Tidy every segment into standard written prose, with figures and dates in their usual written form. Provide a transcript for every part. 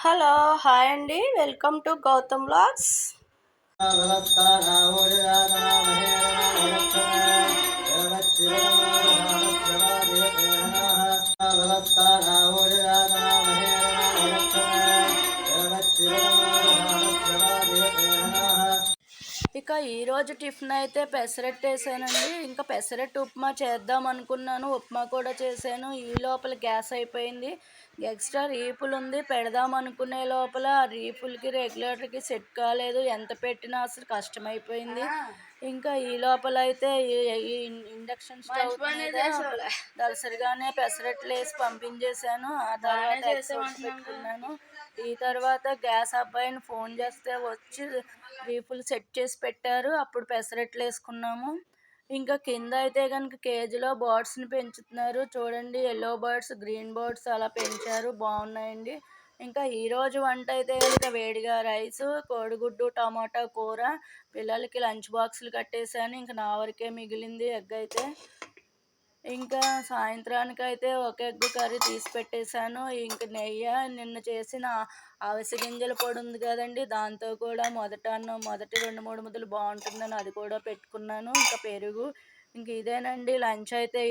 Hello hi అండి, welcome to Gautam blogs. ఇక ఈరోజు టిఫిన్ అయితే పెసరట్టు వేసానండి. ఇంకా పెసరట్టు ఉప్మా చేద్దాం అనుకున్నాను, ఉప్మా కూడా చేశాను. ఈ లోపల గ్యాస్ అయిపోయింది. ఎక్స్ట్రా రీపులు ఉంది, పెడదాం అనుకునే లోపల ఆ రీపులకి రెగ్యులేటర్కి సెట్ కాలేదు. ఎంత పెట్టినా అసలు కష్టమైపోయింది. ఇంకా ఈ లోపల అయితే ఈ ఇండక్షన్ స్టవ్ మీద దలసరిగానే పెసరట్లు వేసి పంపించేశాను. ఆ తర్వాత పెట్టుకున్నాను. ఈ తర్వాత గ్యాస్ అబ్బాయిని ఫోన్ చేస్తే వచ్చి రీపులు సెట్ చేసి పెట్టారు. అప్పుడు పెసరట్లు వేసుకున్నాము. ఇంకా కింద అయితే కనుక కేజీలో బర్డ్స్ని పెంచుతున్నారు. చూడండి, ఎల్లో బర్డ్స్, గ్రీన్ బర్డ్స్ అలా పెంచారు, బాగున్నాయండి. ఇంకా ఈరోజు వంట అయితే కనుక వేడిగా రైస్, కోడిగుడ్డు టమాటా కూర, పిల్లలకి లంచ్ బాక్సులు కట్టేశాను. ఇంకా నా వరకే మిగిలింది ఎగ్ అయితే. ఇంకా సాయంత్రానికి అయితే ఒక ఎగ్ కర్రీ తీసి పెట్టేశాను. ఇంక నెయ్యి, నిన్న చేసిన అవిసె గింజల పొడి ఉంది కదండి, దాంతో కూడా మొదటి 2-3 ముద్దలు బాగుంటుందని అది కూడా పెట్టుకున్నాను. ఇంకా పెరుగు. ఇంక ఇదేనండి లంచ్ అయితే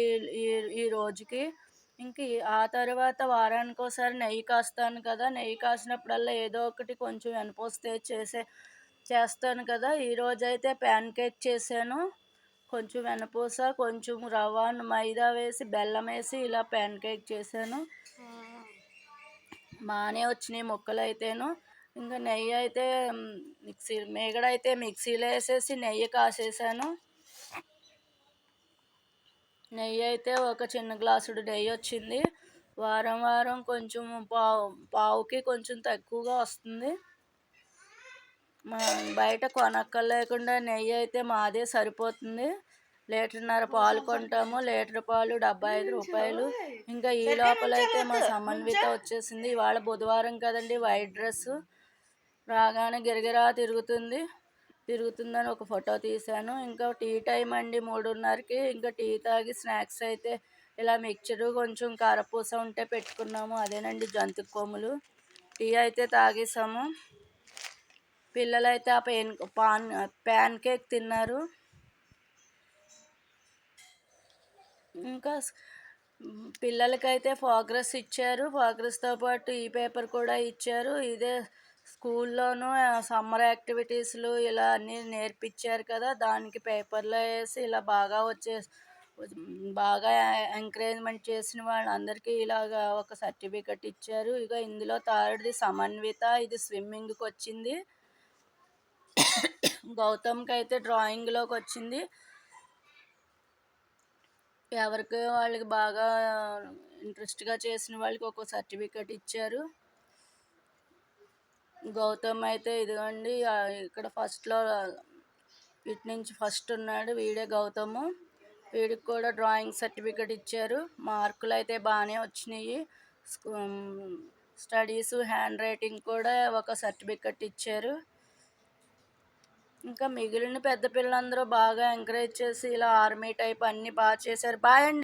ఈ రోజుకి. ఇంక ఆ తర్వాత వారానికి ఒకసారి నెయ్యి కాస్తాను కదా, నెయ్యి కాసినప్పుడల్లా ఏదో ఒకటి కొంచెం వెనపోస్తే చేస్తాను కదా. ఈరోజైతే ప్యాన్ కేక్ చేశాను. కొంచెం వెనపూస, కొంచెం రవ్వ, మైదా వేసి, బెల్లం వేసి ఇలా ప్యాన్ కేక్ చేశాను. బాగానే వచ్చినాయి ముక్కలు అయితేను. ఇంకా నెయ్యి అయితే మేగడైతే మిక్సీలో వేసేసి నెయ్యి కాసేసాను. నెయ్యి అయితే ఒక చిన్న గ్లాసుడు నెయ్యి వచ్చింది. వారం కొంచెం పావుకి కొంచెం తక్కువగా వస్తుంది. బయట కొనక్కర్లేకుండా నెయ్యి అయితే మాదే సరిపోతుంది. 1.5 లీటర్ పాలు కొంటాము. లీటర్ పాలు 75 రూపాయలు. ఇంకా ఈ లోపల అయితే మా సమన్విత వచ్చేసింది. ఇవాళ బుధవారం కదండి, వైట్ డ్రెస్సు. రాగానే గిరగిరా తిరుగుతుందని ఒక ఫోటో తీశాను. ఇంకా టీ టైం అండి, 3:30కి. ఇంకా టీ తాగి స్నాక్స్ అయితే ఇలా మిక్చరు, కొంచెం కారపూస ఉంటే పెట్టుకున్నాము. అదేనండి జంతు కొమ్ములు. టీ అయితే తాగేసాము. పిల్లలైతే ఆ ప్యాన్ కేక్ తిన్నారు. ఇంకా పిల్లలకైతే ప్రోగ్రెస్ ఇచ్చారు. ప్రోగ్రెస్తో పాటు ఈ పేపర్ కూడా ఇచ్చారు. ఇదే స్కూల్లోనూ సమ్మర్ యాక్టివిటీస్లు ఇలా అన్నీ నేర్పించారు కదా, దానికి పేపర్లో వేసి ఇలా బాగా ఎంకరేజ్మెంట్ చేసిన వాళ్ళందరికీ ఇలాగా ఒక సర్టిఫికెట్ ఇచ్చారు. ఇక ఇందులో థర్డ్ది సమన్విత, ఇది స్విమ్మింగ్కి వచ్చింది. గౌతమ్కి అయితే డ్రాయింగ్లోకి వచ్చింది. ఎవరికి వాళ్ళకి బాగా ఇంట్రెస్ట్గా చేసిన వాళ్ళకి ఒక సర్టిఫికెట్ ఇచ్చారు. గౌతమ్ అయితే ఇదిగోండి, ఇక్కడ ఫస్ట్లో ఇటు నుంచి ఫస్ట్ ఉన్నాడు, వీడే గౌతము. వీడికి కూడా డ్రాయింగ్ సర్టిఫికెట్ ఇచ్చారు. మార్కులు అయితే బాగానే వచ్చినాయి. స్టడీస్, హ్యాండ్ రైటింగ్ కూడా ఒక సర్టిఫికెట్ ఇచ్చారు. ఇంకా మిగిలిన పెద్ద పిల్లలందరూ బాగా ఎంకరేజ్ చేసి ఇలా ఆర్మీ టైప్ అన్నీ బాగా చేశారు. బాయ్ అండి.